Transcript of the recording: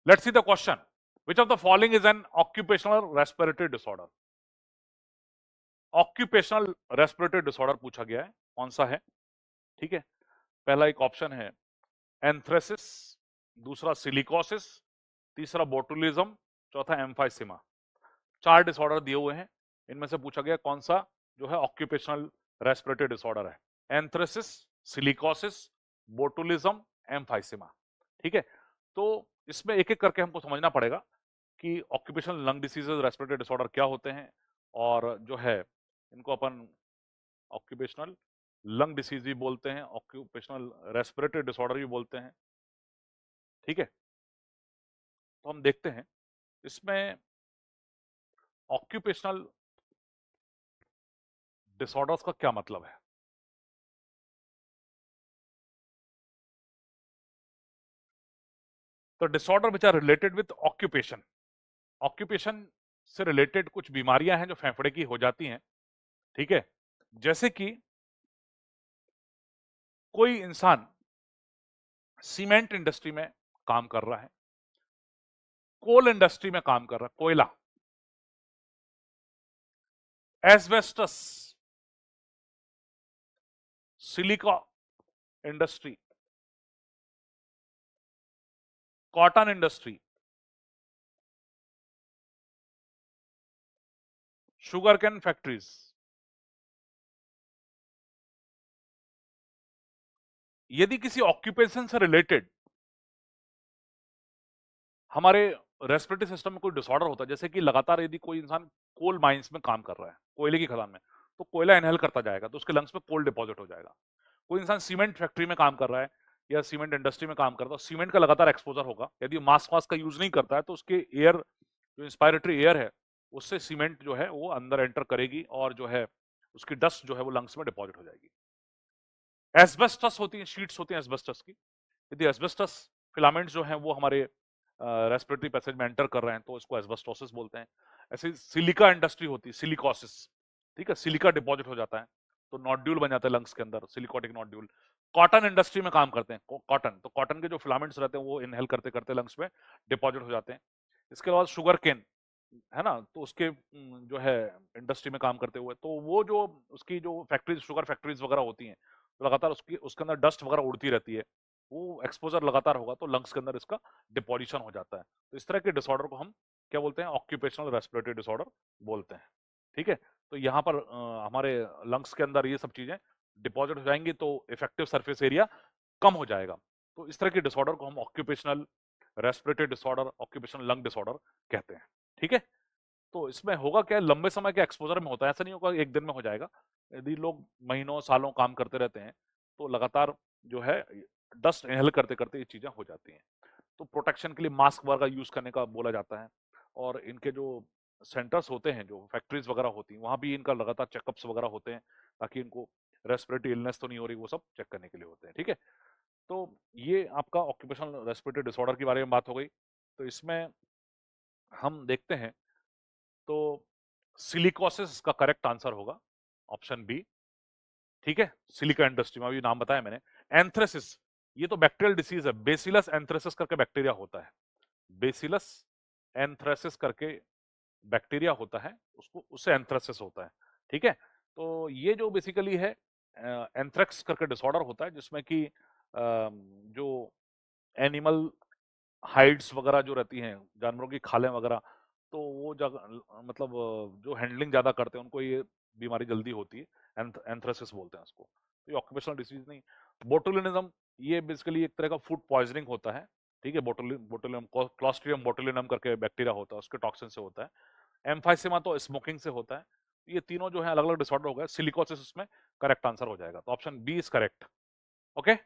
Let's see the question. Which of the following is an occupational respiratory disorder? Occupational respiratory disorder पूछा गया है, कौन सा है? ठीक है, पहला एक ऑप्शन है एंथ्रेसिस, दूसरा सिलिकोसिस, तीसरा बोटुलिज्म, चौथा एम्फाइसीमा। 4 डिसऑर्डर दिए हुए हैं, इनमें से पूछा गया कौन सा जो है ऑक्यूपेशनल रेस्पिरेटरी डिसऑर्डर है। Anthracis, silicosis, botulism, emphysema. ठीक है, तो इसमें एक एक करके हमको समझना पड़ेगा कि occupational lung diseases respiratory disorder क्या होते हैं, और जो है इनको अपन ऑक्यूपेशनल लंग डिसीज भी बोलते हैं, ऑक्यूपेशनल रेस्पिरेटरी डिसऑर्डर भी बोलते हैं। ठीक है, तो हम देखते हैं इसमें ऑक्यूपेशनल डिसऑर्डर्स का क्या मतलब है। तो disorder which are related with occupation, occupation से रिलेटेड कुछ बीमारियां हैं जो फेफड़े की हो जाती हैं। ठीक है, जैसे कि कोई इंसान सीमेंट इंडस्ट्री में काम कर रहा है, कोल इंडस्ट्री में काम कर रहा है, कोयला, asbestos, silica industry, cotton industry, sugar cane factories, यदि किसी ऑक्यूपेशन से रिलेटेड हमारे रेस्पिरेटरी सिस्टम में कोई डिसऑर्डर होता है, जैसे कि लगातार यदि कोई इंसान कोल माइंस में काम कर रहा है, कोयले की खदान में, तो कोयला इनहेल करता जाएगा तो उसके लंग्स में कोल डिपॉजिट हो जाएगा। कोई इंसान सीमेंट फैक्ट्री में काम कर रहा है या सीमेंट इंडस्ट्री में काम करता है, सीमेंट का लगातार एक्सपोजर होगा, यदि मास्क वास्क का यूज नहीं करता है तो उसके एयर जो इंस्पायरेटरी एयर है उससे सीमेंट जो है वो अंदर एंटर करेगी और जो है उसकी डस्ट जो है वो लंग्स में डिपॉजिट हो जाएगी। एस्बेस्टस होती है, शीट्स होती हैं एस्बेस्टस की, यदि एस्बेस्टस फिलामेंट्स जो हैं वो हमारे रेस्पिरेटरी पैसेज में एंटर कर रहे हैं तो इसको एस्बेस्टोसिस बोलते हैं। ऐसे सिलिका इंडस्ट्री होती है, सिलिकोसिस। ठीक है, सिलिका डिपॉजिट हो जाता है तो नोड्यूल बन जाता है लंग्स के अंदर, सिलिकोटिक नोड्यूल। कॉटन इंडस्ट्री में काम करते हैं, कॉटन, तो कॉटन के जो फिलामेंट्स रहते हैं वो इनहेल करते करते लंग्स में डिपॉजिट हो जाते हैं। इसके बाद शुगर केन है ना, तो उसके जो है इंडस्ट्री में काम करते हुए तो वो जो उसकी जो फैक्ट्रीज, शुगर फैक्ट्रीज वगैरह होती हैं, तो लगातार उसकी उसके अंदर डस्ट वगैरह उड़ती रहती है, वो एक्सपोजर लगातार होगा तो लंग्स के अंदर इसका डिपोजिशन हो जाता है। तो इस तरह के डिसऑर्डर को हम क्या बोलते हैं? ऑक्यूपेशनल रेस्पिरेटरी डिसऑर्डर बोलते हैं। ठीक है, तो यहाँ पर हमारे लंग्स के अंदर ये सब चीजें डिपॉजिट हो जाएंगी तो इफेक्टिव सरफेस एरिया कम हो जाएगा। तो इस तरह के डिसऑर्डर को हम occupational respiratory disorder, occupational lung disorder कहते हैं। ठीक है, तो इसमें होगा क्या, लंबे समय के एक्सपोजर में होता है, ऐसा नहीं होगा एक दिन में हो जाएगा। यदि लोग महीनों सालों काम करते रहते हैं तो लगातार जो है डस्ट इनहेल करते करते ये चीजें हो जाती हैं। तो प्रोटेक्शन के लिए मास्क वगैरह यूज करने का बोला जाता है, और इनके जो सेंटर्स होते हैं, जो फैक्ट्रीज वगैरह होती हैं, वहां भी इनका लगातार चेकअप्स वगैरह होते हैं ताकि इनको रेस्पिरेटरी इलनेस तो नहीं हो रही, वो सब चेक करने के लिए होते हैं। ठीक है, तो ये आपका ऑक्यूपेशनल रेस्पिरेटरी डिसऑर्डर के बारे में बात हो गई। तो इसमें हम देखते हैं, तो सिलिकोसिस का करेक्ट आंसर होगा ऑप्शन बी। ठीक है, सिलिका इंडस्ट्री में अभी नाम बताया मैंने। एंथ्रेसिस, ये तो बैक्टीरियल डिसीज है, बेसिलस एंथ्रेसिस करके बैक्टीरिया होता है, बेसिलस एंथ्रेसिस करके बैक्टीरिया होता है, उसको उससे एंथ्रेसिस होता है। ठीक है, तो ये जो बेसिकली है एंथ्रेक्स करके डिसऑर्डर होता है, जिसमें कि जो एनिमल हाइड्स वगैरह जो रहती हैं, जानवरों की खालें वगैरह, तो वो जगह मतलब जो हैंडलिंग ज्यादा करते हैं उनको ये बीमारी जल्दी होती है, एंथ्रेसिस बोलते हैं उसको। तो ये ऑक्यूपेशनल डिसीज नहीं। बोटुलिनिज्म, ये बेसिकली एक तरह का फूड पॉइजनिंग होता है। ठीक है, बोटुलिनम, क्लॉस्ट्रिडियम बोटुलिनम करके बैक्टीरिया होता है, उसके टॉक्सिन से होता है। एम्फाइसेमा तो स्मोकिंग से होता है। ये तीनों जो है अलग अलग डिसऑर्डर हो गए, सिलिकोसिस इसमें करेक्ट आंसर हो जाएगा, तो option B is correct. Okay.